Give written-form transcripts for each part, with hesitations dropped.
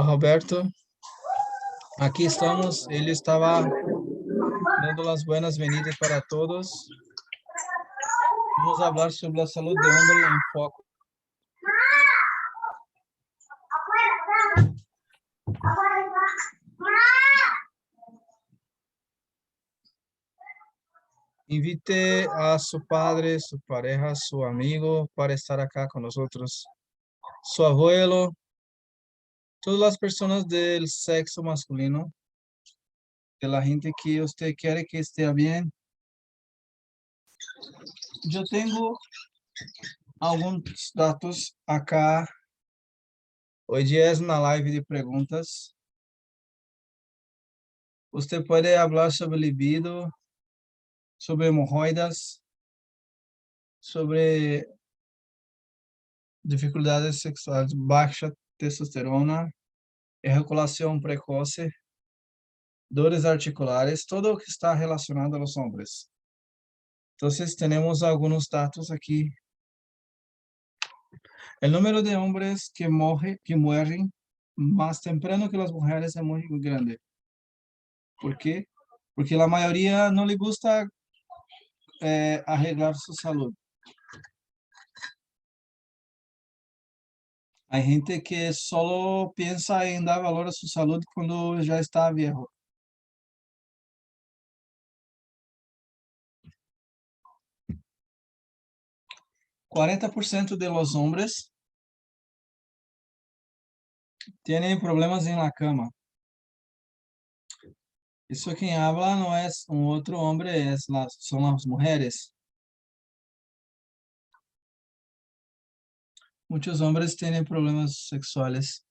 Hola Roberto, aquí estamos. Él estaba dando las buenas venidas para todos. Vamos a hablar sobre la salud de hombre en foco. Invite a su padre, su pareja, su amigo para estar acá con nosotros. Su abuelo, todas las personas del sexo masculino, de la gente que usted quiere que esté bien. Yo tengo algunos datos acá. Hoy día es una live de preguntas. Usted puede hablar sobre libido, sobre hemorroidas, sobre dificuldades sexuales, baixa testosterona, ejaculación precoce, dores articulares, todo lo que está relacionado a los hombres. Entonces tenemos algunos datos aquí. El número de hombres que mueren más temprano que las mujeres es muy grande. ¿Por qué? Porque la mayoría no le gusta arreglar su salud. Hay gente que solo piensa en dar valor a su salud cuando ya está viejo. %40 de los hombres tienen problemas en la cama. Eso quien habla no es un otro hombre, son las mujeres. Muchos hombres tienen problemas sexuales.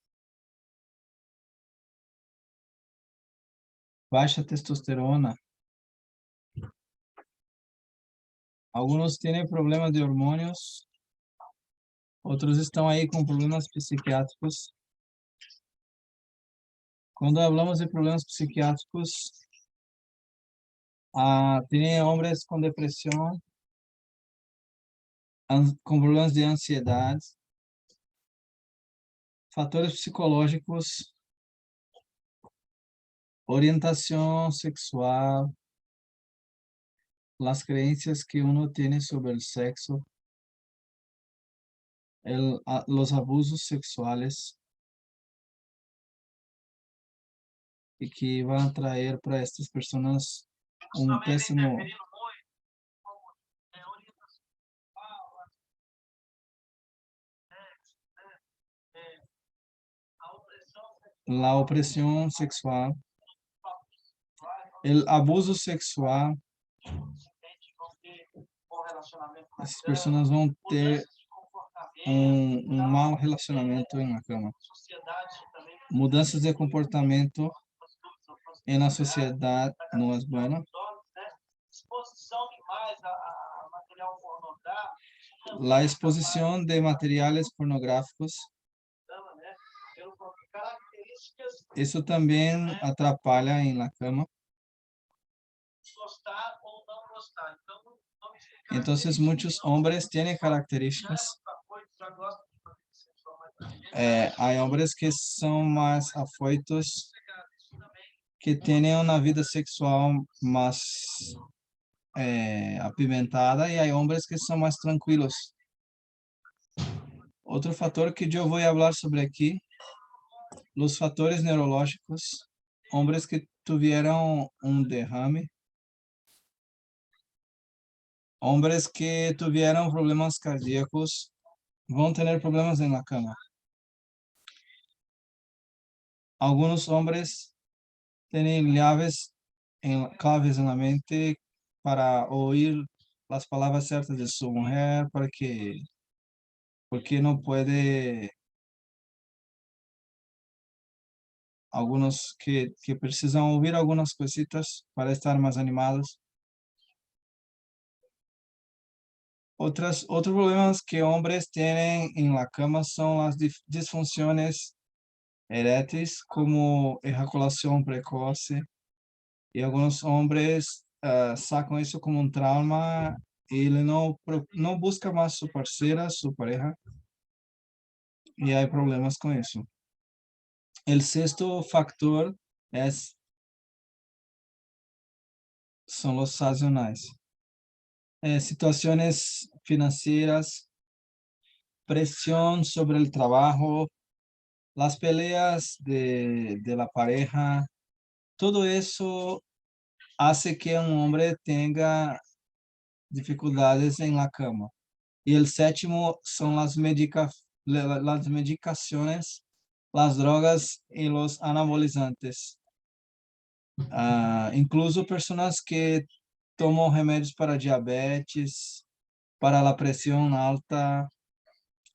Baja testosterona. Algunos tienen problemas de hormonios. Otros están ahí con problemas psiquiátricos. Cuando hablamos de problemas psiquiátricos, tienen hombres con depresión, com problemas de ansiedade, fatores psicológicos, orientação sexual, as crenças que uno tem sobre o sexo, los abusos sexuales e que vão trazer para estas pessoas péssimo. La opressão sexual, o abuso sexual. Essas pessoas vão ter mau relacionamento na cama. Mudanças de comportamento na sociedade não é bueno. La exposición de materiales pornográficos. Eso también atrapalha en la cama. Entonces muchos hombres tienen características. Hay hombres que son más afoitos, que tienen una vida sexual más apimentada, y hay hombres que son más tranquilos. Otro factor que yo voy a hablar sobre aquí, los fatores neurológicos, hombres que tuvieron un derrame, hombres que tuvieron problemas cardíacos, vão ter problemas en la cama. Algunos hombres tienen claves en la mente para oír las palabras certas de su mujer, porque no puede. Algunos que precisam ouvir algunas cositas para estar más animados. Otros problemas que hombres tienen en la cama son las disfunciones erécteis, como ejaculación precoce. Y algunos hombres sacan eso como un trauma y ele no busca más su parceira, su pareja. Y hay problemas con eso. El sexto factor son los sazonales. Situaciones financieras, presión sobre el trabajo, las peleas de la pareja, todo eso hace que un hombre tenga dificultades en la cama. Y el séptimo son las medicaciones, las drogas y los anabolizantes. Incluso personas que toman remédios para diabetes, para la presión alta,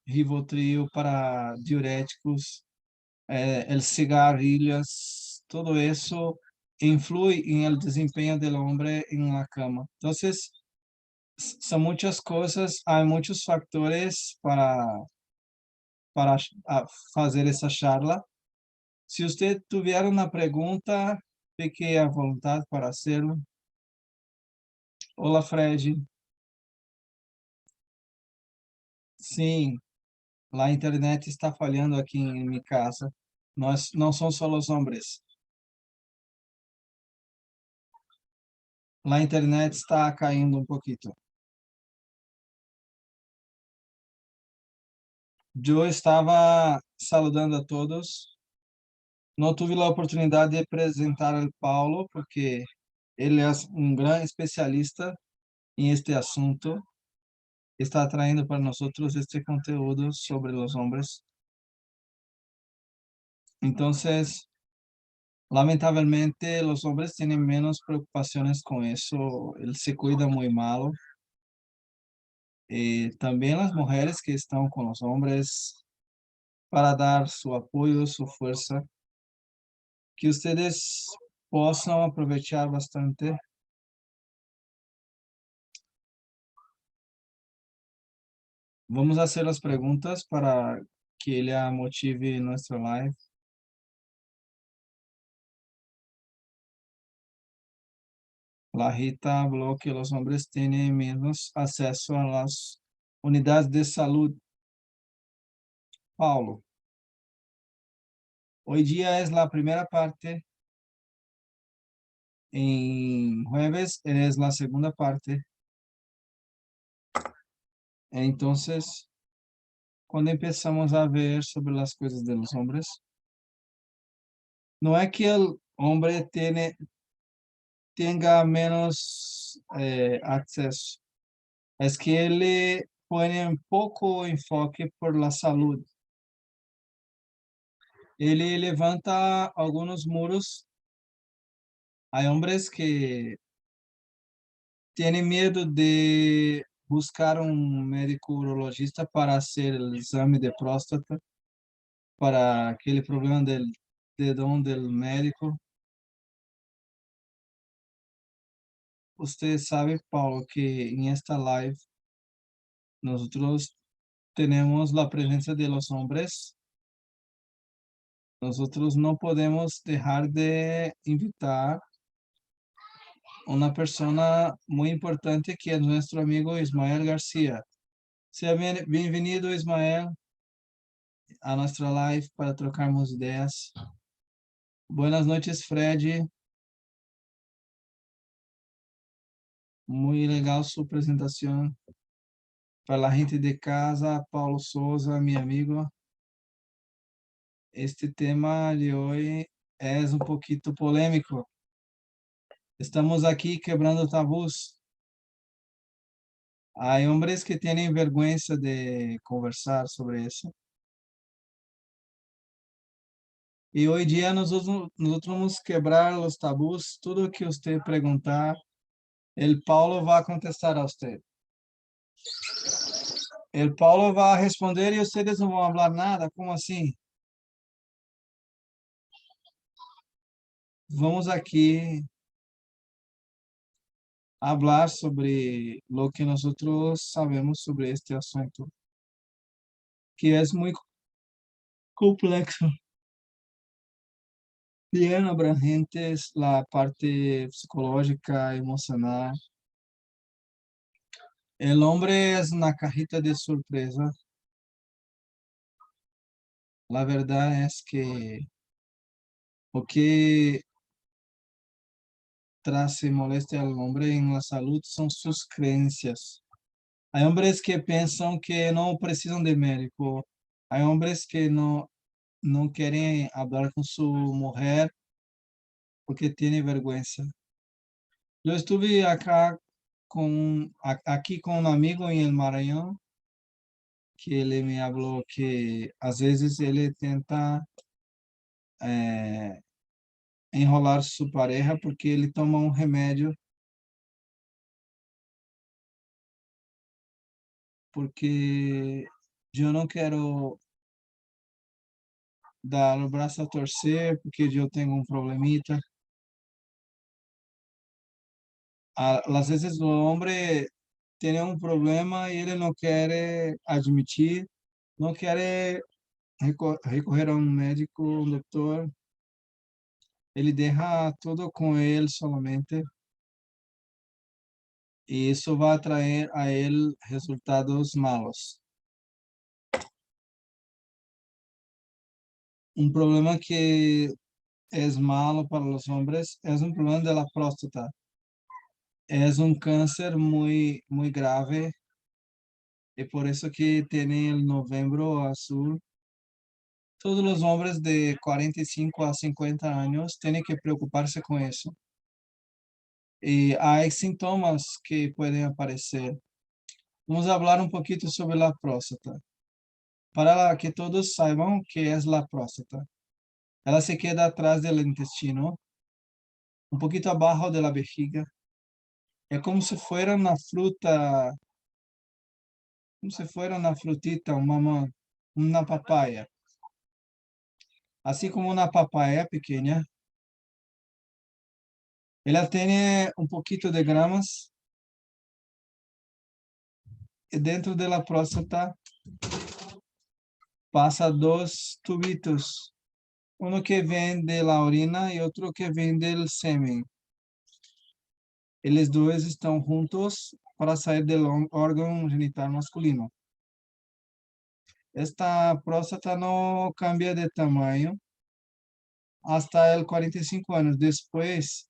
Rivotril para diuréticos, el cigarrillos, todo eso influye en el desempeño del hombre en la cama. Entonces, son muchas cosas, hay muchos factores para hacer esa charla. Si usted tuviera una pregunta, fique à vontade para hacerlo. Hola, Fred. Sim, la internet está falhando aqui em minha casa. Nós não são só os homens. La internet está caindo um pouquinho. Eu estava saludando a todos. Não tive a oportunidade de apresentar o Paulo, porque ele é um grande especialista em este assunto. Está trayendo para nós este conteúdo sobre os homens. Então, lamentavelmente, os homens têm menos preocupações com isso. Ele se cuida muito mal. E também as mulheres que estão com os homens para dar seu apoio, sua força, que ustedes possam aproveitar bastante. Vamos fazer as perguntas para que ele motive nossa live. La Rita habló que los hombres tienen menos acceso a las unidades de salud. Paulo, hoy día es la primera parte. En jueves es la segunda parte. Entonces, cuando empezamos a ver sobre las cosas de los hombres, no es que el hombre tenga menos acceso, es que él pone un poco enfoque por la salud. Ele levanta algunos muros. Hay hombres que tienen miedo de buscar un médico urologista para hacer el examen de próstata, para aquele problema del dedão del médico. Usted sabe, Paulo, que en esta live nosotros tenemos la presencia de los hombres. Nosotros no podemos dejar de invitar una persona muy importante que es nuestro amigo Ismael García. Sea bienvenido, Ismael, a nuestra live para trocarmos ideas. Buenas noches, Fred. Muy legal su presentación. Para la gente de casa, Paulo Souza, mi amigo. Este tema de hoy es un poquito polémico. Estamos aquí quebrando tabús. Hay hombres que tienen vergüenza de conversar sobre eso. Y hoy día nosotros vamos a quebrar los tabús. Todo que usted preguntar, el Paulo va a contestar a usted. El Paulo va a responder y ustedes no van a hablar nada. ¿Cómo así? Vamos aquí a hablar sobre lo que nosotros sabemos sobre este asunto, que es muy complexo. Bien abrangente es la parte psicológica, emocional. El hombre es una cajita de sorpresa. La verdad es que O que trae molestia al hombre en la salud son sus creencias. Hay hombres que piensan que no precisan de médico. Hay hombres que no quieren hablar con su mujer porque tiene vergüenza. Yo estuve aquí con un amigo en el Maranhão que él me habló que a veces él intenta eh, enrolar su pareja porque ele toma um remédio porque eu não quero dar o braço a torcer porque eu tenho um problemita. Às vezes o homem tem um problema e ele não quer admitir, não quer recorrer a um médico, um doutor. Ele deixa tudo com ele somente e isso vai trazer a ele resultados malos. Um problema que es malo para los hombres es un problema de la próstata. Es un cáncer muy grave y por eso que tiene el Novembro Azul. Todos los hombres de 45 a 50 años tienen que preocuparse con eso. Y hay síntomas que pueden aparecer. Vamos a hablar un poquito sobre la próstata. Para que todos saiban qué es la próstata. Ela se queda atrás del intestino, un poquito abajo de la vejiga. É como se fuera una fruta, como se fuera una frutita, una papaya. Así como una papaya pequeña. Ela tiene un poquito de gramas y dentro de la próstata pasa dos tubitos. Uno que vem de la orina y otro que vem del semen. Eles dois estão juntos para sair del órgão genital masculino. Esta próstata no cambia de tamaño hasta el 45 años. Después,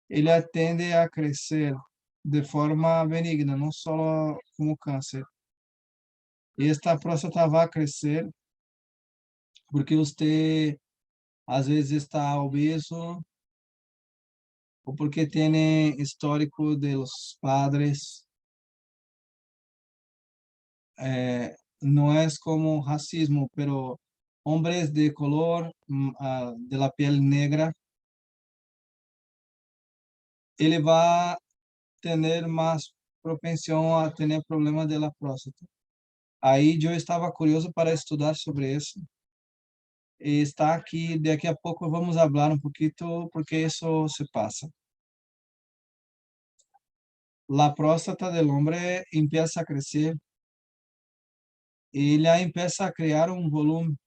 ele tende a crescer de forma benigna, não só como câncer. E esta próstata vai crescer porque você às vezes está obeso ou porque tem histórico de los padres. Não é como racismo, pero hombres de color, de la piel negra, ele vai ter mais propensão a ter problema de la próstata. Aí eu estava curioso para estudar sobre isso. E está aqui, daqui a pouco vamos falar um pouquinho porque isso se passa. La próstata del hombre empieza a crecer y ella empieza a crear un volumen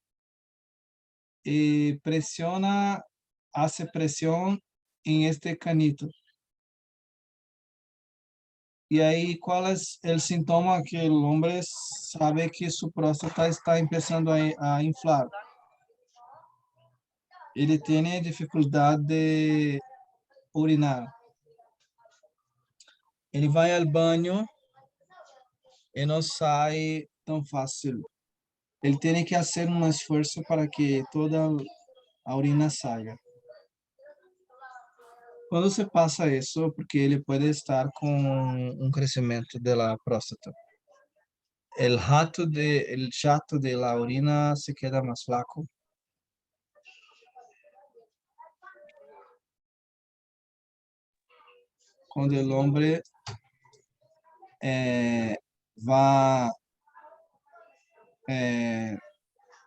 y presiona, hace presión en este canito. Y ahí, ¿cuál es el síntoma que el hombre sabe que su próstata está empezando a inflar? Ele tiene dificultad de urinar. Ele vai ao banho e não sai tão fácil. Ele tem que fazer um esforço para que toda a urina saia. Quando se passa isso, porque ele pode estar com um crescimento da próstata. El jato de la orina se queda mais flaco. Quando o homem vai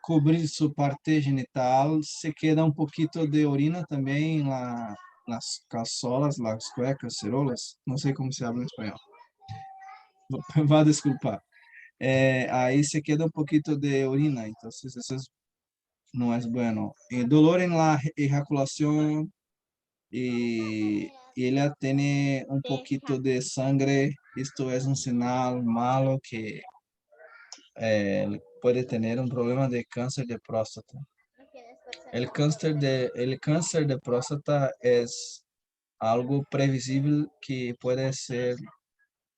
cobrir sua parte genital, se queda um pouquinho de orina também nas calçolas, las cuecas, cerolas, não sei como se habla em espanhol. Vá desculpar. Aí se queda um pouquinho de orina, então isso não é bueno. Dolor em la ejaculación y ella tiene un poquito de sangre, esto es un sinal malo que puede tener un problema de cáncer de próstata. El cáncer de próstata es algo previsible que puede ser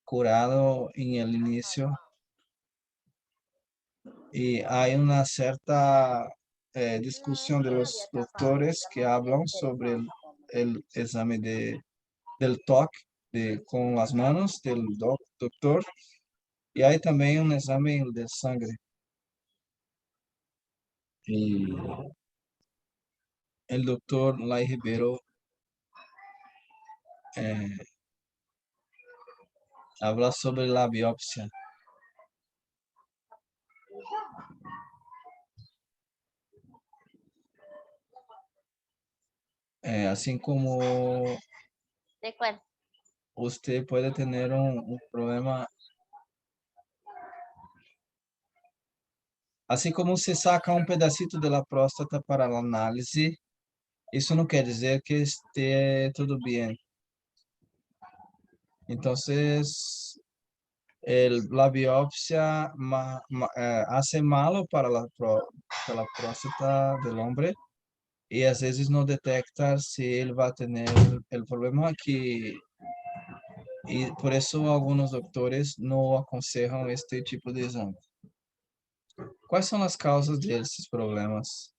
curado en el inicio y hay una cierta discusión de los doctores que hablan sobre el examen del toque con las manos del doctor y hay también un examen de sangre. Y el doctor Lai Ribeiro eh, habla sobre la biopsia. Así como ¿De cuál? usted puede tener un problema, así como se saca un pedacito de la próstata para la análisis, eso no quiere decir que esté todo bien. Entonces, la biopsia hace malo para para la próstata del hombre y a veces no detectar si él va a tener el problema y por eso algunos doctores no aconsejan este tipo de examen. ¿Cuáles son las causas de estos problemas?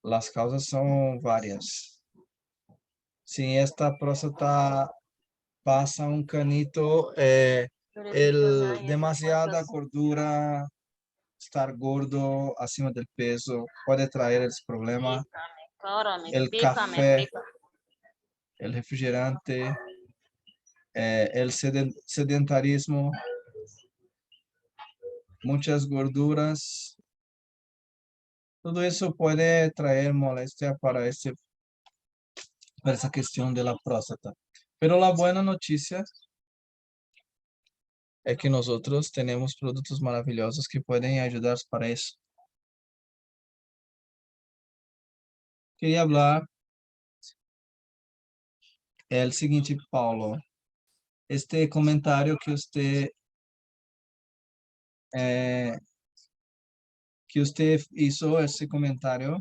Las causas son varias. Si esta próstata pasa un canito, demasiada gordura, estar gordo, acima del peso, puede traer ese problema. El café, el refrigerante, el sedentarismo, muchas gorduras, todo eso puede traer molestia para esa cuestión de la próstata. Pero la buena noticia es que nosotros tenemos productos maravillosos que pueden ayudar para eso. Quería hablar el siguiente, Paulo. Este comentario eh, que usted hizo, ese comentario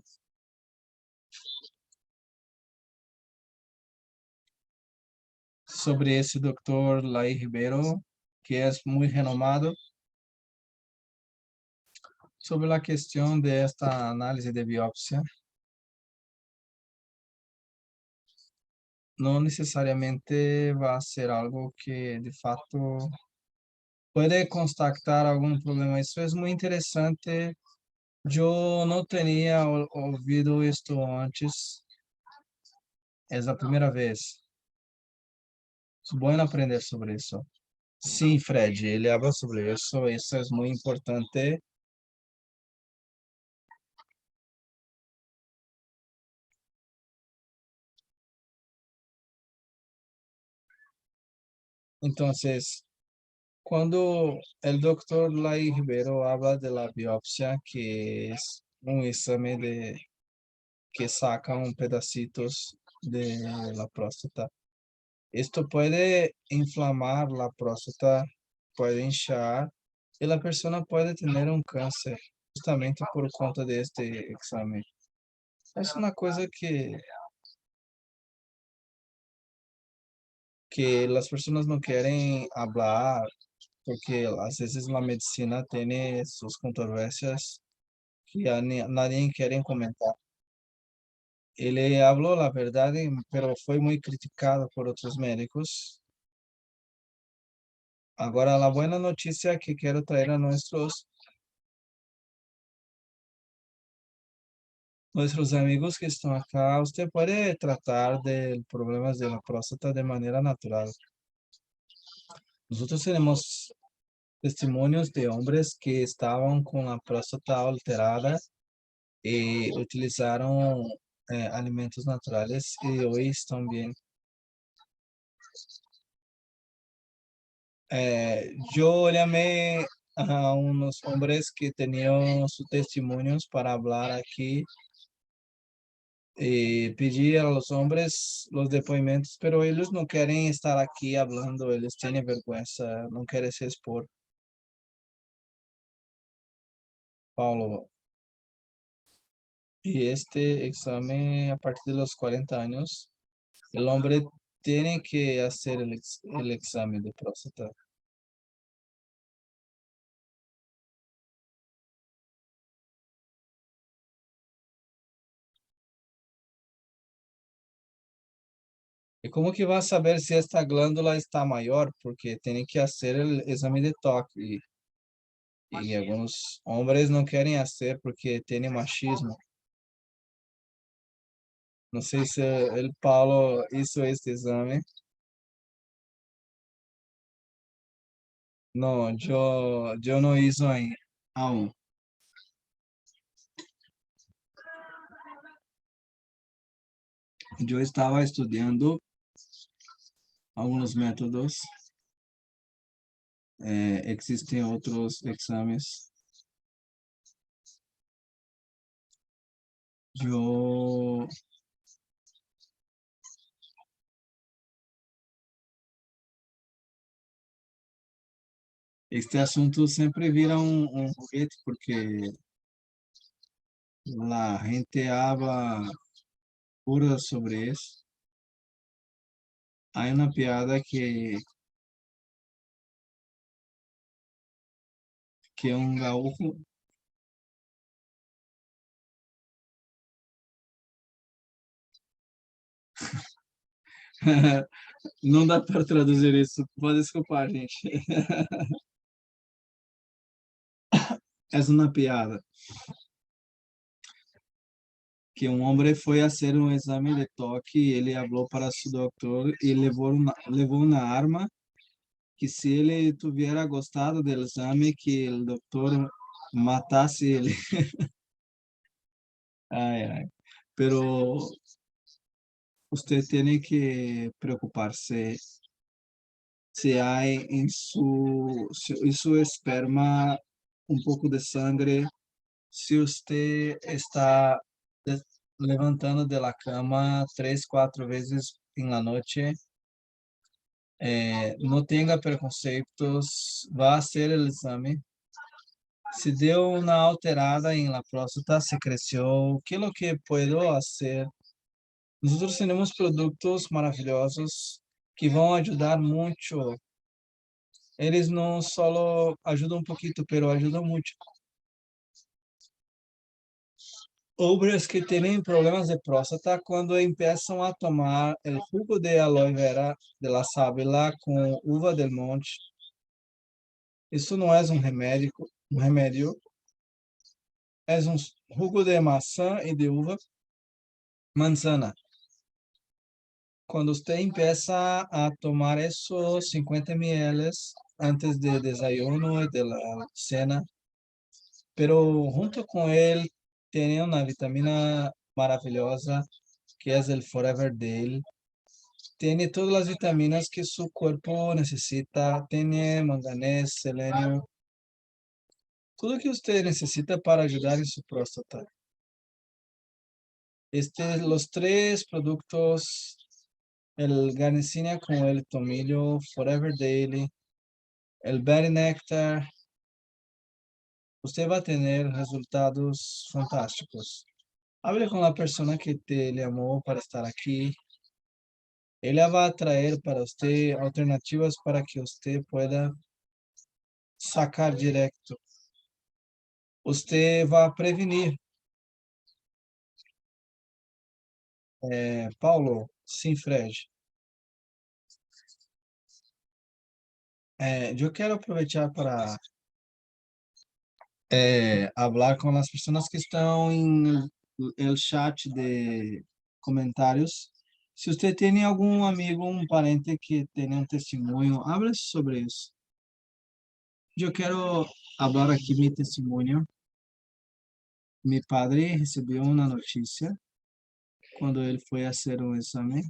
sobre ese doctor Lai Ribeiro, que es muy renomado, sobre la cuestión de esta análisis de biopsia. No necesariamente va a ser algo que de fato puede constatar algún problema. Eso es muy interesante. Yo no tenía oído esto antes. Es la primera vez. Es bueno aprender sobre eso. Sí, Fred, ele habla sobre eso. Eso es muy importante. Entonces, cuando el doctor Lai Ribeiro habla de la biopsia, que es un examen que sacan pedacitos de la próstata, esto puede inflamar la próstata, puede hinchar y la persona puede tener un cáncer justamente por conta de este examen. Es una cosa que las personas no quieren hablar porque a veces la medicina tiene sus controversias que nadie quiere comentar. Él habló la verdad, pero fue muy criticado por otros médicos. Ahora, la buena noticia que quiero traer a nuestros amigos que están acá, usted puede tratar de problemas de la próstata de manera natural. Nosotros tenemos testimonios de hombres que estaban con la próstata alterada y utilizaron alimentos naturales y hoy están bien. Yo llamé a unos hombres que tenían sus testimonios para hablar aquí y pedí a los hombres los depoimentos, pero ellos no quieren estar aquí hablando, ellos tienen vergüenza, no quieren se expor. Paulo, Y este examen, a partir de los 40 años, el hombre tiene que hacer el examen de próstata. ¿Y cómo que va a saber si esta glándula está mayor? Porque tiene que hacer el examen de toque. Y algunos hombres no quieren hacer porque tienen machismo. No sé si el Paulo hizo este examen. No, yo no hizo aún. Yo estaba estudiando algunos métodos. Existen otros exámenes. Yo, este asunto siempre vira un juguete porque la gente habla pura sobre eso. Hay una piada que un gaúcho, não dá para traduzir isso, pode desculpar, gente. É uma piada que um homem foi fazer um exame de toque e ele falou para seu doutor e levou uma arma que se ele tivesse gostado do exame, que o doutor matasse ele. Ai, ai. Pero usted tiene que preocuparse si hay en su esperma un poco de sangre. Si usted está des- levantando de la cama 3, 4 veces en la noche, no tenga preconceitos, va a hacer el examen. Se deu una alterada en la próstata, se creció, ¿qué es lo que puedo hacer? Nosotros tenemos productos maravilhosos que vão ajudar muito. Eles não só ajudam um pouquinho, pero ajudam muito. Hombres que têm problemas de próstata, quando começam a tomar o jugo de aloe vera de la sábila com uva del monte, isso não é um remédio, é um jugo de maçã e de uva manzana. Quando você começa a tomar esses 50 ml antes de desayuno e de la cena, pero junto com ele tem uma vitamina maravilhosa que é o Forever Daily. Tem todas as vitaminas que seu corpo necessita, tem manganês, selênio, tudo que você necessita para ajudar em sua próstata. Los tres productos, el Garcinia con el tomillo, Forever Daily, el Berry Nectar, usted va a tener resultados fantásticos. Hable con la persona que te llamó para estar aquí. Ella va a traer para usted alternativas para que usted pueda sacar directo. Usted va a prevenir. Paulo, sim, Fred. Eu quero aproveitar para hablar com as pessoas que estão em el chat de comentários. Se você tem algum amigo, um parente que tenha um testemunho, hable sobre isso. Eu quero falar aqui meu testemunho. Meu padre recebeu uma notícia quando ele foi fazer um exame.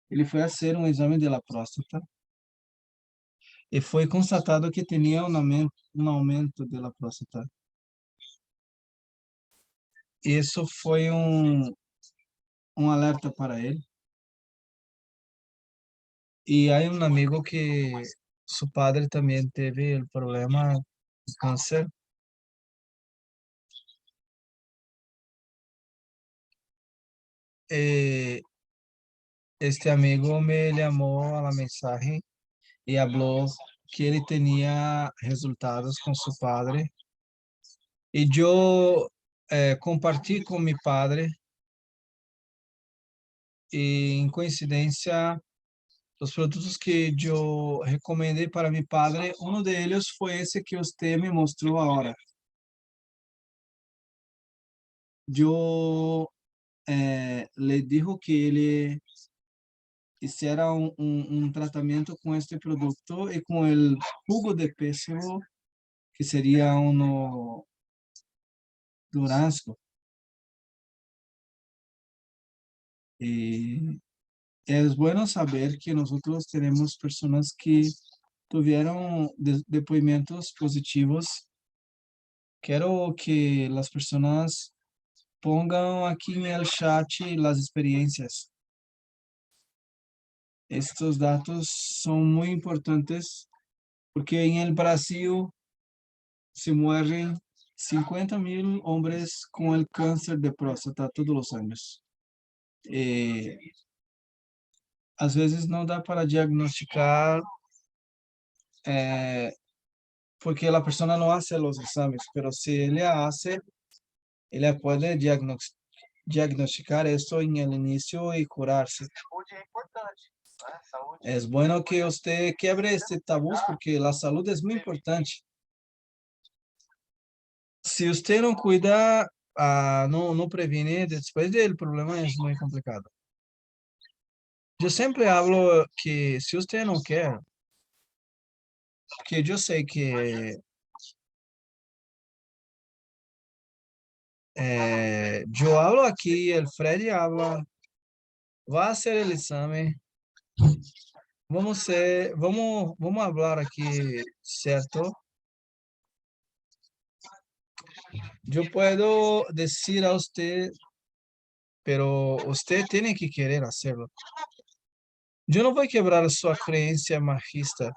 Ele foi fazer um exame de la próstata e foi constatado que tinha um aumento de la próstata. Isso foi um alerta para ele. E há um amigo que seu padre também teve o problema de câncer eh, este amigo me llamó a la mensaje y habló que él tenía resultados con su padre. Y yo compartí con mi padre y en coincidencia los productos que yo recomendé para mi padre, uno de ellos fue ese que usted me mostró ahora. Yo le dijo que él hiciera un tratamiento con este producto y con el jugo de pésimo, que sería uno durazno. Y es bueno saber que nosotros tenemos personas que tuvieron depoimentos positivos. Quiero que las personas pongan aquí en el chat las experiencias. Estos datos son muy importantes porque en el Brasil se mueren 50.000 hombres con el cáncer de próstata todos los años. Às vezes não dá para diagnosticar porque a pessoa não hace os exames, pero se ele hace, ele pode diagnosticar isso em el inicio e curar-se. Saúde é importante, né? Saúde. É bueno que você quebre este tabú porque a saúde é muito importante. Se você não cuida, não previne, depois o problema é muito complicado. Eu sempre hablo que se você não quer, porque eu sei que yo hablo aquí, el Freddy habla, va a hacer el examen. Vamos hablar aquí, ¿cierto? Yo puedo decir a usted, pero usted tiene que querer hacerlo. Yo no voy a quebrar su creencia magista.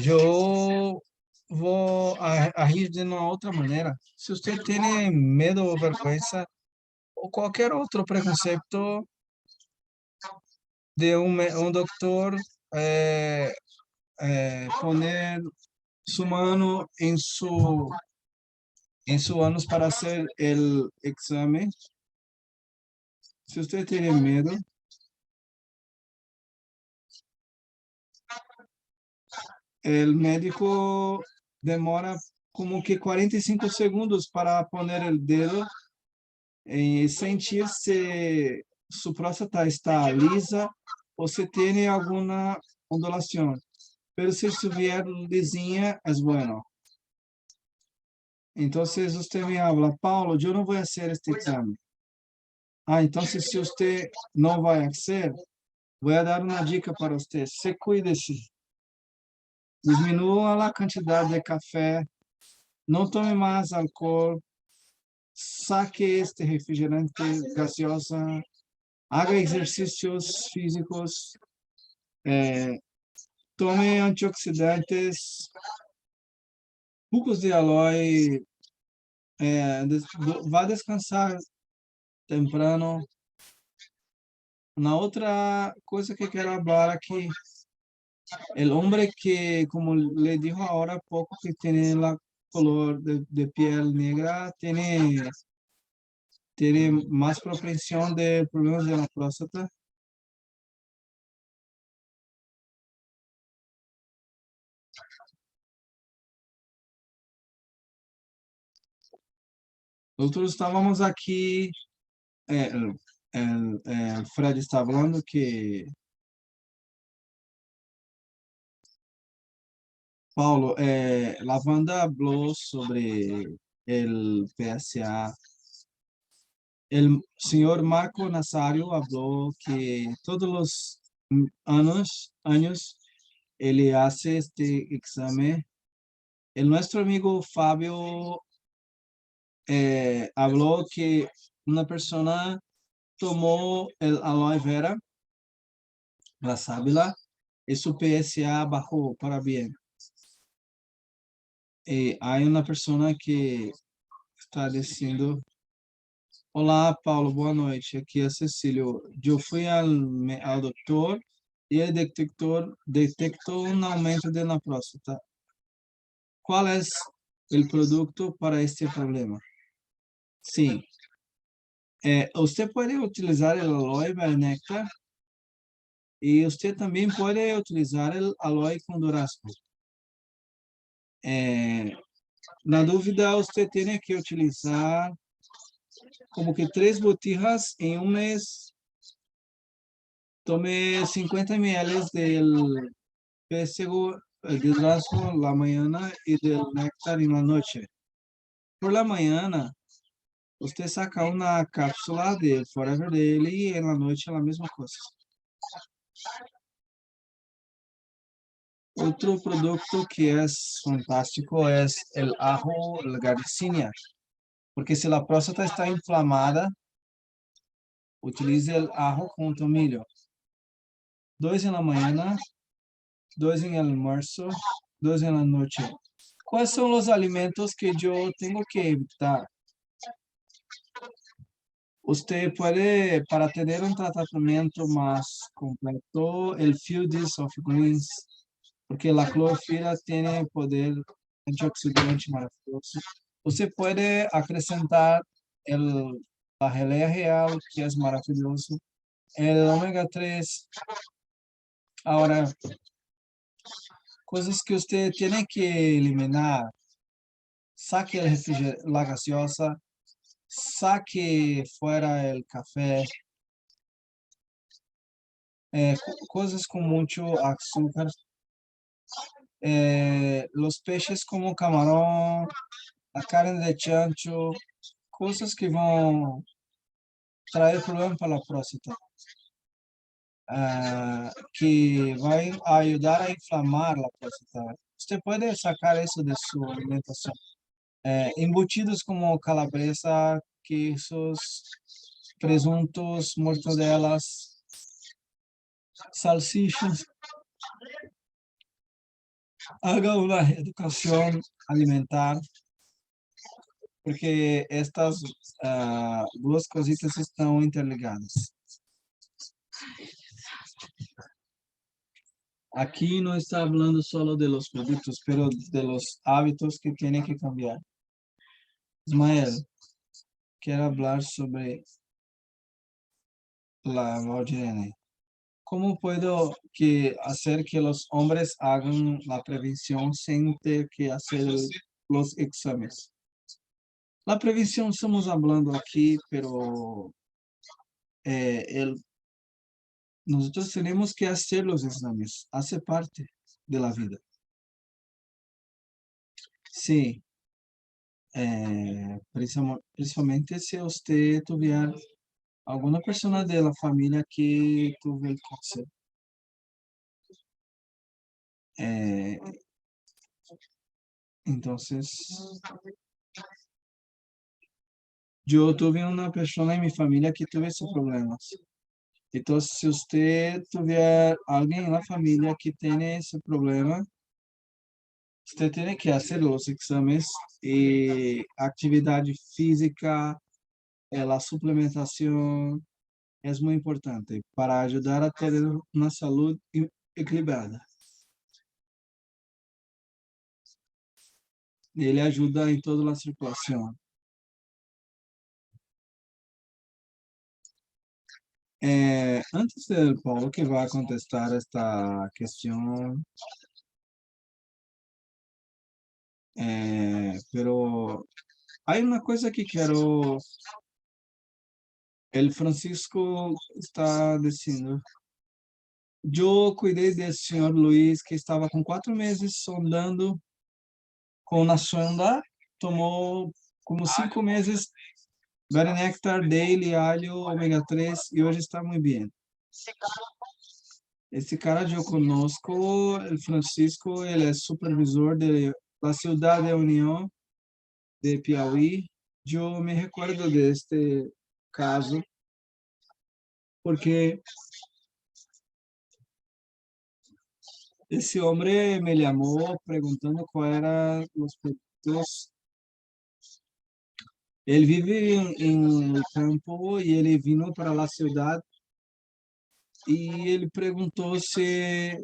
Yo voy a agir de una otra manera. Si usted tiene miedo o vergüenza o cualquier otro preconcepto de un doctor, poner su mano en su ánus para hacer el examen. Si usted tiene miedo, el médico demora como que 45 segundos para poner el dedo y sentir si su próstata está lisa o si tiene alguna ondulación. Pero si estuviera lisinha, es bueno. Entonces usted me habla, Paulo, yo no voy a hacer este examen. Entonces si usted no va a hacer, voy a dar una dica para usted. Se cuide-se. Diminua a cantidad de café. No tome más alcohol. Saque este refrigerante gaseosa. Haga ejercicios físicos. Tome antioxidantes. Jugos de aloe. Vá descansar temprano. Una otra cosa que quiero hablar aquí, el hombre que, como le dijo ahora poco, que tiene la color de piel negra, tiene más propensión de problemas de la próstata. Nosotros estábamos aquí, el Fred está hablando que Paulo, la banda habló sobre el PSA. El señor Marco Nazario habló que todos los años él hace este examen. El nuestro amigo Fabio habló que una persona tomó el aloe vera, la sábila, y su PSA bajó para bien. Hay una persona que está diciendo Olá, Paulo, boa noite. Aqui é Cecílio. Eu fui ao doutor e ele detectou um aumento na próstata. Qual é o produto para este problema? Sim, você pode utilizar o aloe vera nectar e você também pode utilizar o aloe com durazno. Na dúvida, você tem que utilizar como que 3 botijas em um mês. Tome 50 ml del pêssego de durazno la mañana y del néctar en la noche. Por la mañana, usted saca una cápsula de Forever Daily y en la noche la misma cosa. Otro producto que es fantástico es el ajo, la garcinia, porque si la próstata está inflamada, utilice el ajo con tomillo. 2 en la mañana, 2 en el almuerzo, 2 en la noche. ¿Cuáles son los alimentos que yo tengo que evitar? Usted puede, para tener un tratamiento más completo, el Fields of Greens, porque la clorofila tiene poder antioxidante maravilloso. Usted puede acrescentar la gelea real, que es maravilloso, el omega 3. Ahora, cosas que usted tiene que eliminar. Saque la gaseosa, saque fuera el café, cosas con mucho azúcar, los peces como camarón, la carne de chancho, cosas que van traer problemas para la próstata, que van a ayudar a inflamar la próstata. Usted puede sacar eso de su alimentación. Embutidos como calabresa, quesos, presuntos, mortadelas, salsichas. Haga una educación alimentar, porque estas duas cositas estão interligadas. Aquí no está hablando solo de los productos, pero de los hábitos que tiene que cambiar. Ismael, quiero hablar sobre la Valdirene. ¿Cómo puedo hacer que los hombres hagan la prevención sin tener que hacer los exámenes? La prevención estamos hablando aquí, pero nosotros tenemos que hacer los exámenes, hace parte de la vida. Sí, principalmente si usted tuviera alguna persona de la familia que tuvo el cáncer. Entonces, yo tuve una persona en mi familia que tuvo esos problemas. Entonces, si usted tuviera alguien en la familia que tiene ese problema, usted tiene que hacer los exámenes y actividad física, la suplementación es muy importante para ayudar a tener una salud equilibrada. Ele ajuda em toda a circulação. Antes del Paulo que va a contestar esta questão, pero hay una coisa que quero. El Francisco está dizendo. Eu cuidei desse senhor Luiz que estava com 4 meses sondando com uma sonda, tomou como 5 meses Very Nectar, Daily, alho, ômega 3 e hoje está muito bem. Esse cara eu conosco, o Francisco, ele é supervisor da Cidade da União de Piauí. Eu me recordo deste caso porque esse homem me chamou perguntando quais eram os produtos Ele vive em el campo e ele vino para a cidade e ele perguntou se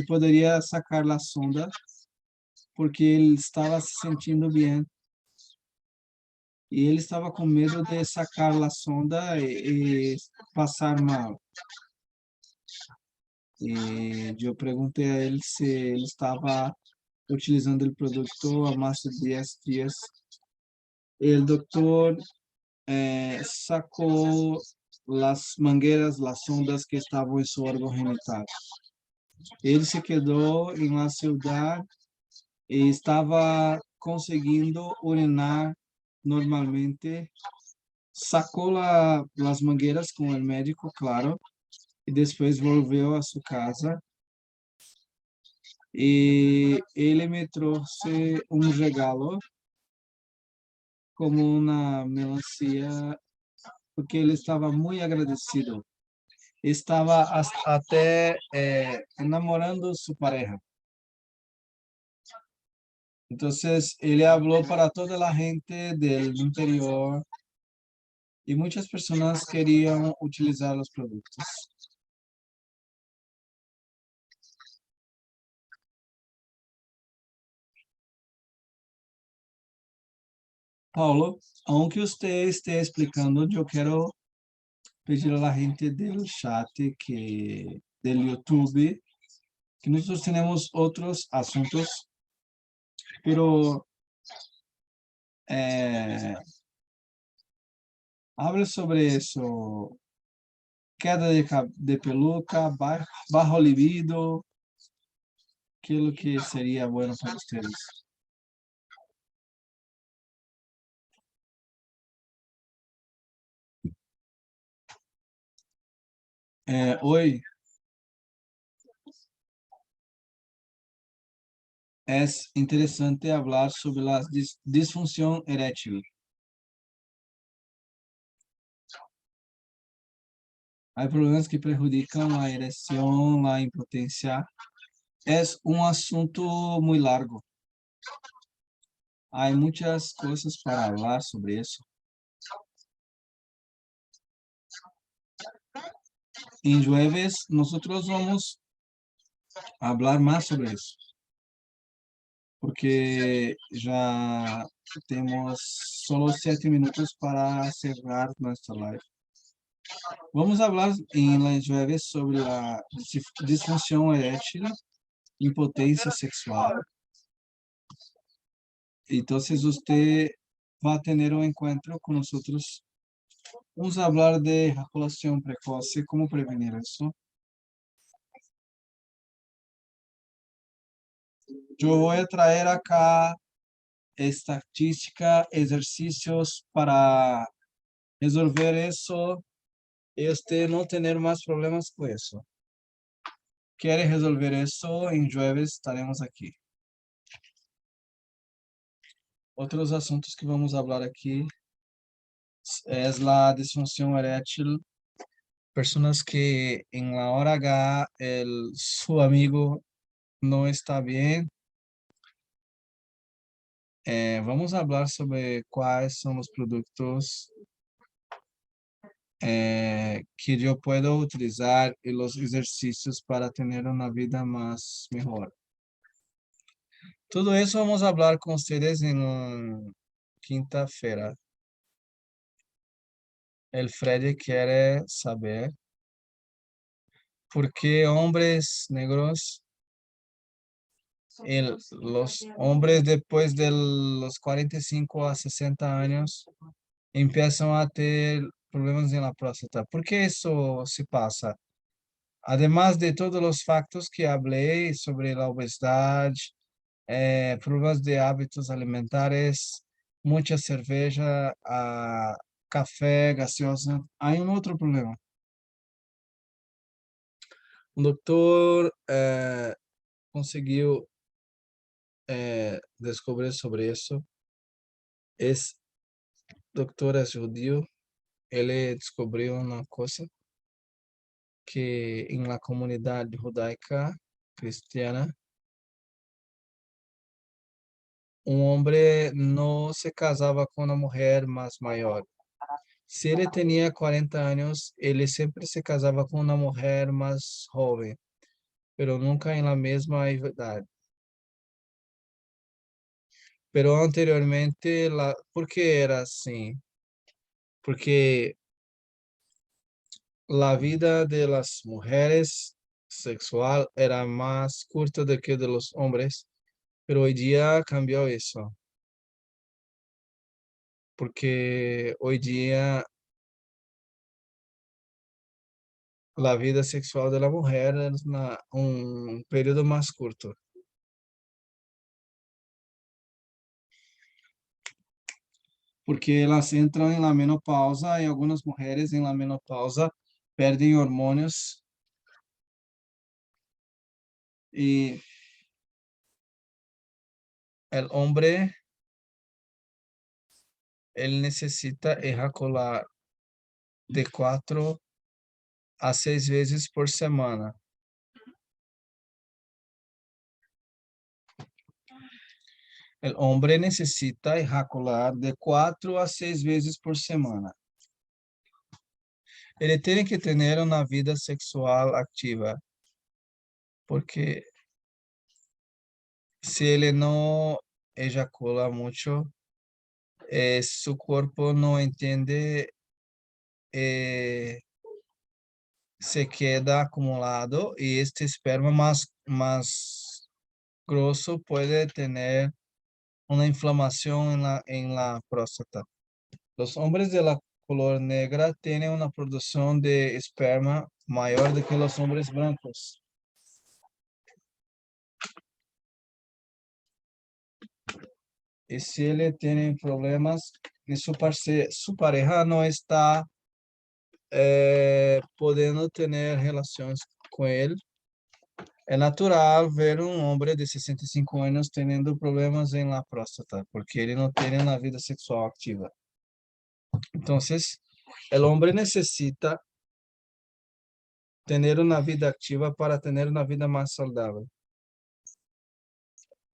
poderia sacar a sonda porque ele estava se sentindo bem e ele estava com medo de sacar a sonda e passar mal. E eu perguntei a ele se ele estava utilizando o produto há mais de 10 dias. El doctor sacó las mangueras, las sondas que estavam em seu órgão genital. Ele se quedou em la ciudad e estava conseguindo urinar normalmente. Sacou las mangueiras com o médico, claro, e depois volveu a sua casa. E ele me trouxe um regalo como uma melancia, porque ele estava muito agradecido. Estava até namorando sua pareja. Então, ele falou para toda a gente do interior e muitas pessoas queriam utilizar os produtos. Paulo, aunque você esteja explicando, eu quero pedir a gente do chat, do YouTube, que nós temos outros assuntos, pero hable sobre isso, queda de peluca, bajo libido, aquilo que seria bueno para vocês. Hoje é interessante falar sobre a disfunção erétil. Há problemas que prejudicam a ereção, a impotência. É um assunto muito largo. Há muitas coisas para falar sobre isso. Em jueves, nós vamos falar mais sobre isso, porque já temos só 7 minutos para encerrar nossa live. Vamos falar em jueves sobre a disfunção erétil, impotência sexual. Então, você vai ter um encontro com nós. Vamos falar de ejaculação precoce, como prevenir isso. Eu vou trazer acá estatística, exercícios para resolver isso e você não ter mais problemas com isso. Quer resolver isso? Em jueves estaremos aqui. Outros assuntos que vamos falar aqui é a disfunção erétil. Pessoas que em la hora H su amigo não está bem. Vamos falar sobre quais são os produtos que eu posso utilizar e os exercícios para ter uma vida mais melhor. Tudo isso vamos falar com vocês em quinta-feira. El Freddy quer saber por que homens negros, los hombres después de los 45 a 60 años empiezan a ter problemas en la próstata. ¿Por qué eso se pasa? Además de todos los factos que hablé sobre la obesidad, problemas de hábitos alimentares, mucha cerveja, café, gaseosa, hay un otro problema. O doutor conseguiu descobrir sobre isso. Esse doutor é judeu. Ele descobriu uma coisa que em la comunidade judaica cristiana un hombre no se casaba con una mujer más mayor. Si él tenía 40 años, él siempre se casaba con una mujer más joven, pero nunca en la misma edad. Pero anteriormente, ¿por qué era así? Porque la vida de las mujeres sexual era más corta do que de los hombres, pero hoy día cambió eso, porque hoy día la vida sexual de la mujer es un periodo más corto, porque elas entram en la menopausa y algunas mujeres en la menopausa perdem hormônios y el hombre, él necesita ejacular de 4 a 6 veces por semana. El hombre necesita ejacular de 4 a 6 veces por semana. Ele tem que ter uma vida sexual ativa, porque se ele não ejacula muito, seu corpo não entende, se queda acumulado e este esperma mais grosso pode ter uma inflamação en la próstata. Los hombres de la color negra tienen una producción de esperma mayor do que los hombres blancos. Y si él tiene problemas y su pareja no está pudiendo tener relaciones con él, es natural ver un hombre de 65 años teniendo problemas en la próstata, porque él no tiene una vida sexual activa. Entonces, el hombre necesita tener una vida activa para tener una vida más saludable.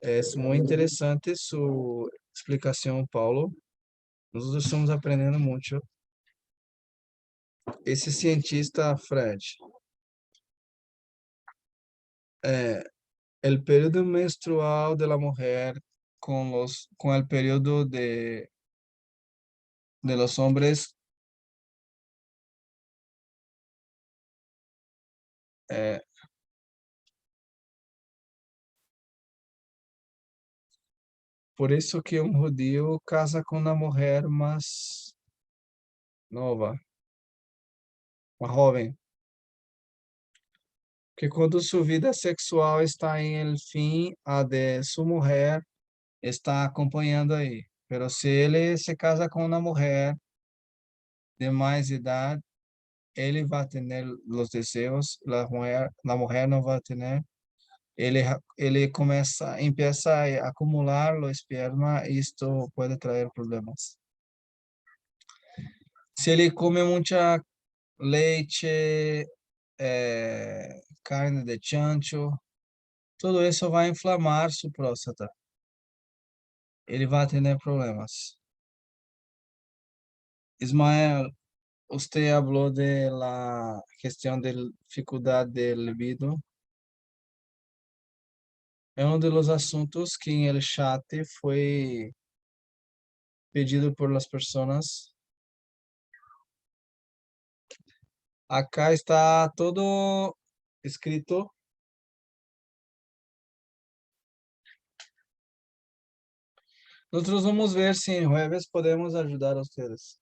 Es muy interesante su explicación, Paulo. Nosotros estamos aprendiendo mucho. Ese cientista, Fred, el periodo menstrual de la mujer con el periodo de los hombres, eh, por eso que un judío casa con una mujer más nova, más joven, que cuando su vida sexual está en el fin, a de su mujer está acompanhando aí. Pero se ele se casa com uma mulher de mais idade, ele vai ter os desejos, a mulher não vai ter. Ele empieza a acumular o esperma e isto pode trazer problemas. Se ele come muita leite, carne de chancho, tudo isso vai inflamar sua próstata. Ele vai ter problemas. Ismael, usted habló de la gestión de dificultad del libido. Es uno de los asuntos que en el chat fue pedido por las personas. Acá está todo escrito. Nosotros vamos a ver si en jueves podemos ayudar a ustedes.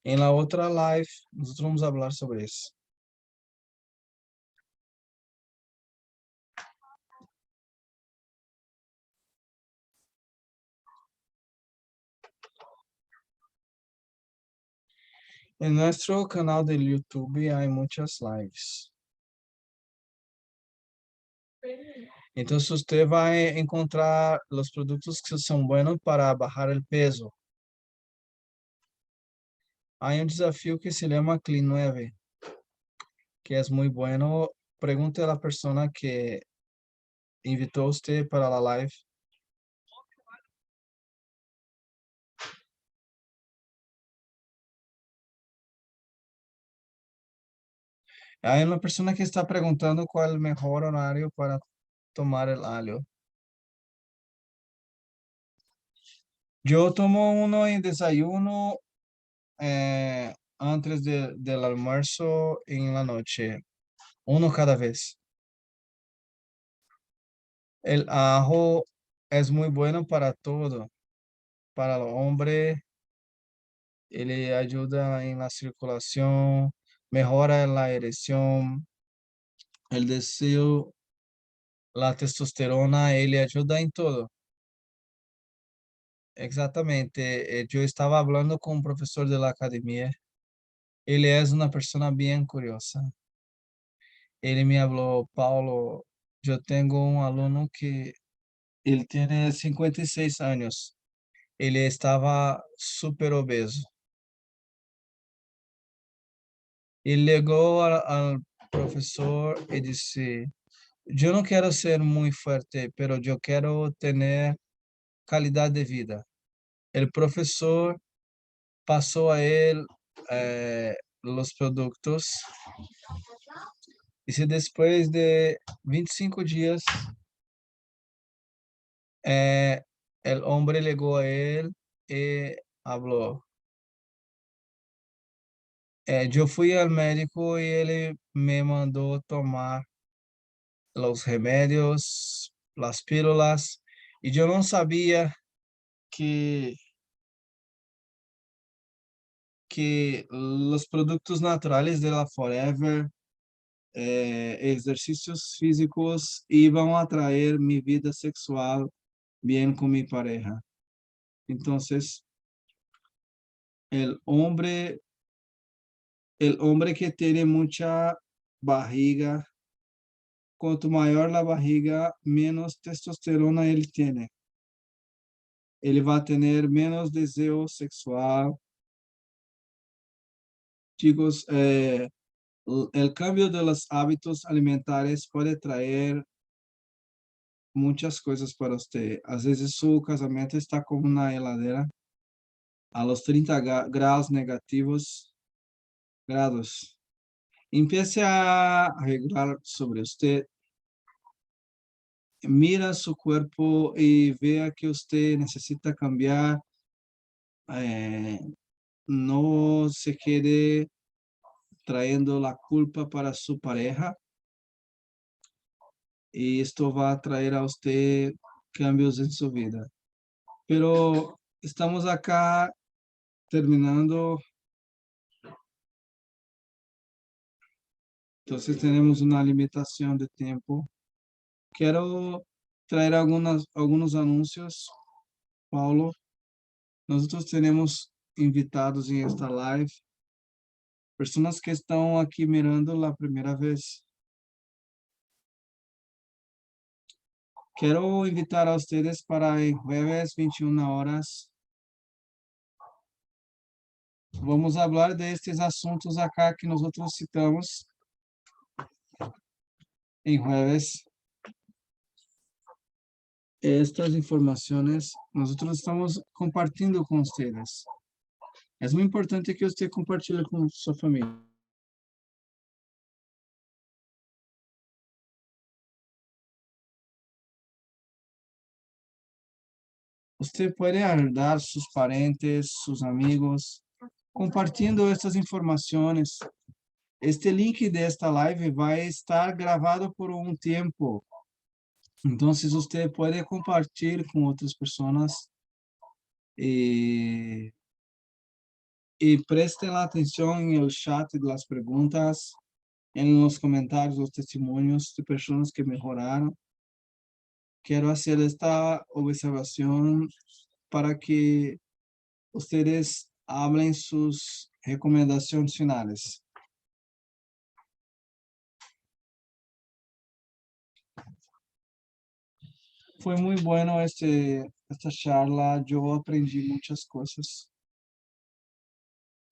En la otra live, nosotros vamos a hablar sobre eso. En nuestro canal de YouTube hay muchas lives. Entonces usted va a encontrar los productos que son buenos para bajar el peso. Hay un desafío que se llama Clean 9, que es muy bueno pregunte a la persona que invitó a usted para la live. Hay una persona que está preguntando cuál es el mejor horario para tomar el alio. Yo tomo uno en desayuno antes del almuerzo en la noche, uno cada vez. El ajo es muy bueno para todo, para el hombre, ele ayuda en la circulación, mejora la erección, el deseo, la testosterona, ele ayuda en todo. Exactamente, yo estaba hablando con un profesor de la academia. Él es una persona bien curiosa. Él me habló, Paulo, yo tengo un alumno que él tiene 56 años. Él estaba súper obeso. Él llegó al profesor y dice, yo no quiero ser muy fuerte, pero yo quiero tener calidad de vida. El profesor pasó a él los productos y si después de 25 días eh, el hombre llegó a él y habló. Yo fui al médico y él me mandó tomar los remedios, las pílulas, y yo no sabía que, que los productos naturales de la Forever, ejercicios físicos, iban a traer mi vida sexual bien con mi pareja. Entonces, el hombre, el hombre que tiene mucha barriga, cuanto mayor la barriga, menos testosterona él tiene. Él va a tener menos deseo sexual. Chicos, el cambio de los hábitos alimentarios puede traer muchas cosas para usted. A veces su casamiento está como una heladera a los 30 grados negativos grados. Empiece a arreglar sobre usted. Mira su cuerpo y vea que usted necesita cambiar. eh, no se quede trayendo la culpa para su pareja y esto va a traer a usted cambios en su vida. Pero estamos acá terminando, entonces tenemos una limitación de tiempo. Quiero traer algunos anuncios, Paulo. Nosotros tenemos invitados en esta live, personas que están aquí mirando la primera vez. Quiero invitar a ustedes para el jueves 21 horas. Vamos hablar de estos asuntos acá que nosotros citamos en jueves. Estas informaciones nosotros estamos compartiendo con ustedes. Es muy importante que usted compartilhe con su familia. Usted puede ayudar a sus parientes, sus amigos, compartiendo estas informaciones. Este link de esta live va a estar grabado por un tiempo. Entonces usted puede compartir con otras personas y presten la atención en el chat de las preguntas, en los comentarios, los testimonios de personas que mejoraron. Quiero hacer esta observación para que ustedes hablen sus recomendaciones finales. Fue muy bueno esta charla, yo aprendí muchas cosas.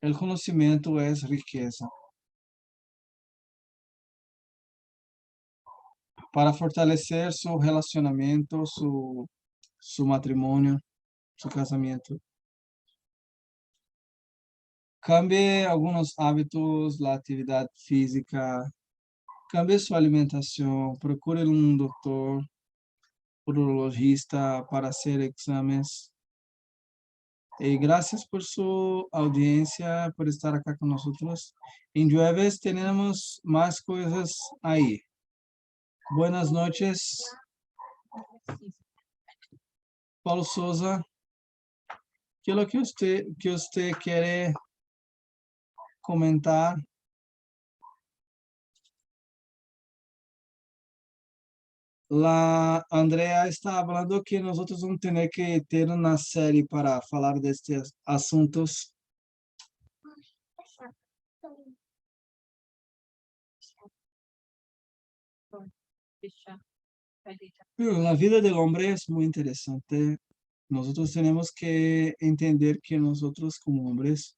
El conocimiento es riqueza. para fortalecer su relacionamiento, su matrimonio, su casamiento. Cambie algunos hábitos, la actividad física, cambie su alimentación, procure un doctor, urologista para hacer exámenes. Y gracias por su audiencia, por estar acá con nosotros. En Jueves tenemos más cosas ahí. Buenas noches, Paulo Souza. ¿Qué es lo que usted quiere comentar? La Andrea está hablando que nosotros vamos a tener que tener una serie para hablar de estos asuntos. Pero la vida del hombre es muy interesante. Nosotros tenemos que entender que nosotros como hombres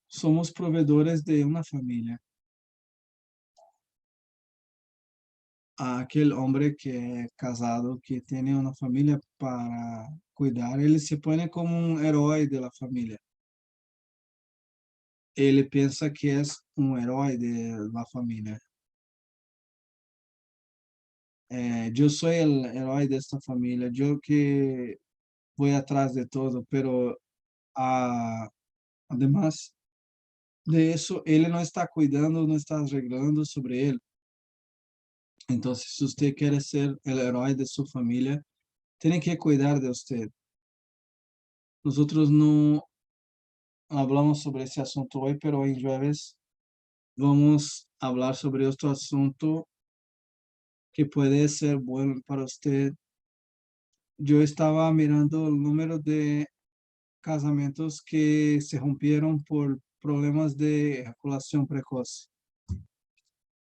somos proveedores de una familia. Aquel hombre que es casado, que tiene una familia para cuidar, él se pone como un héroe de la familia. Él piensa que es un héroe de la familia. Yo soy el héroe de esta familia, yo que voy atrás de todo, pero además de eso, él no está cuidando, no está arreglando sobre él. Entonces, si usted quiere ser el héroe de su familia, tiene que cuidar de usted. Nosotros no hablamos sobre ese asunto hoy, pero en jueves vamos a hablar sobre otro asunto que puede ser bueno para usted. Yo estaba mirando el número de casamientos que se rompieron por problemas de eyaculación precoz.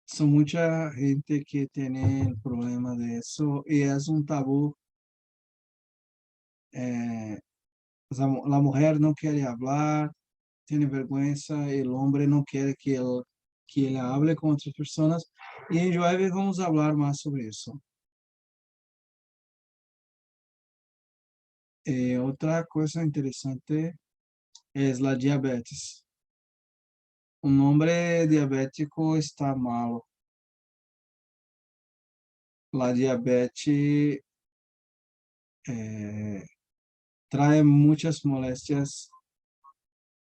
Son mucha gente que tiene el problema de eso y es un tabú. Eh, la mujer no quiere hablar, tiene vergüenza, el hombre no quiere que él hable con otras personas. Y en Jueves vamos a hablar más sobre eso. Otra cosa interesante es la diabetes. Un hombre diabético está malo. La diabetes trae muchas molestias.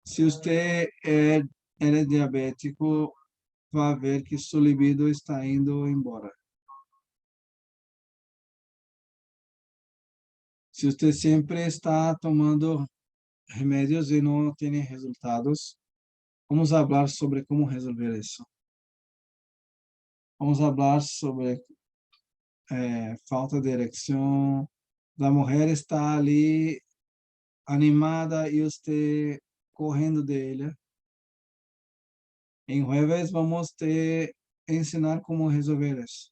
Si usted es diabético, va a ver que su libido está indo embora. Si usted siempre está tomando remédios y no tiene resultados, vamos a hablar sobre cómo resolver eso. Vamos a hablar sobre falta de erección. La mujer está ali animada y usted corriendo de ella. En jueves vamos a ensinar cómo resolver eso.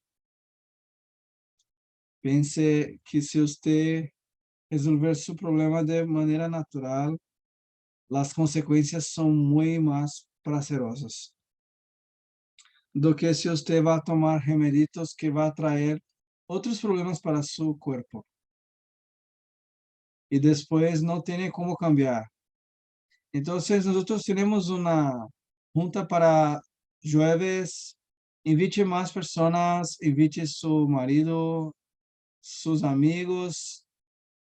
Pense que si usted resolver su problema de manera natural, las consecuencias son muy más prazerosas do que si usted va a tomar remedios que va a traer otros problemas para su cuerpo y después no tiene cómo cambiar. Entonces nosotros tenemos una junta para jueves. Invite más personas, invite su marido, sus amigos,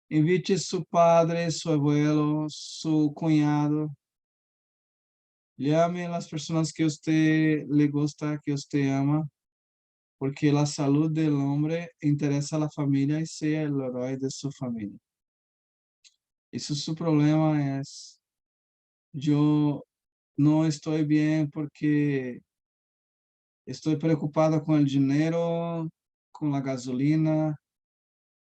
invite su padre, su abuelo, su cuñado. Llame a las personas que usted le gusta, que usted ama, porque la salud del hombre interesa a la familia y sea el héroe de su familia. Y si su problema es, yo no estoy bien porque estoy preocupado con el dinero, con la gasolina,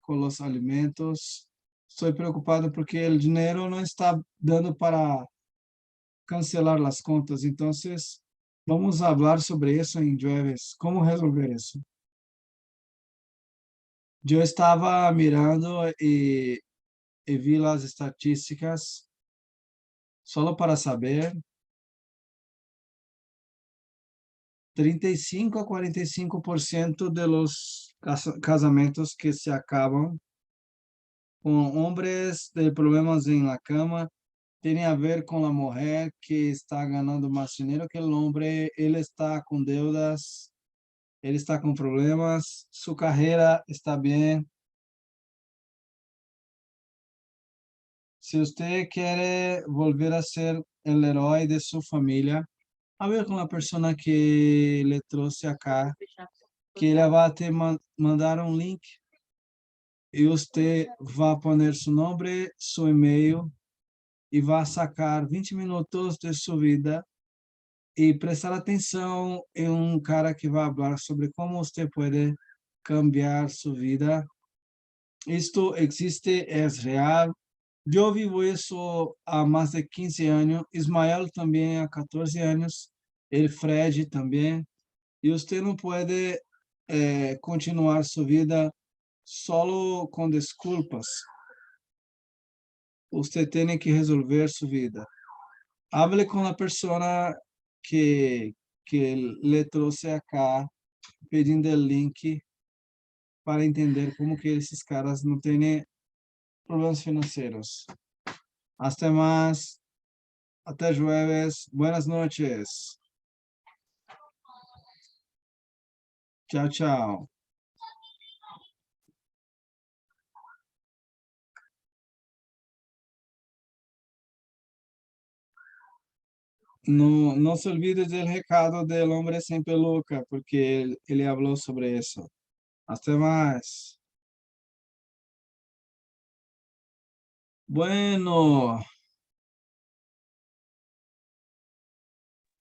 con los alimentos. Estoy preocupado porque el dinero no está dando para cancelar las contas. Entonces, vamos a hablar sobre eso en jueves. ¿Cómo resolver eso? Yo estaba mirando y vi las estadísticas solo para saber. 35 a 45% de los casamentos que se acaban con hombres de problemas en la cama tiene a ver con la mujer que está ganando más dinero que el hombre, él está con deudas, él está con problemas, su carrera está bien. Si usted quiere volver a ser el héroe de su familia, hable con la persona que le trouxe acá, que ela vai te mandar um link e você vai poner seu nome, seu e-mail e vai sacar 20 minutos de sua vida e prestar atenção em um cara que vai falar sobre como você pode cambiar sua vida. Isto existe, é real. Eu vivo isso há mais de 15 anos. Ismael também há 14 anos. El Fred também. E você não pode continuar sua vida solo com desculpas. Você tem que resolver sua vida. Hable com a pessoa que lhe trouxe acá, pedindo o link para entender como que esses caras não têm problemas financeiros. Hasta más. Hasta jueves. Buenas noches. Chao, chao. No se olvide del recado del hombre sin peluca, porque él habló sobre eso. Hasta más. Bueno.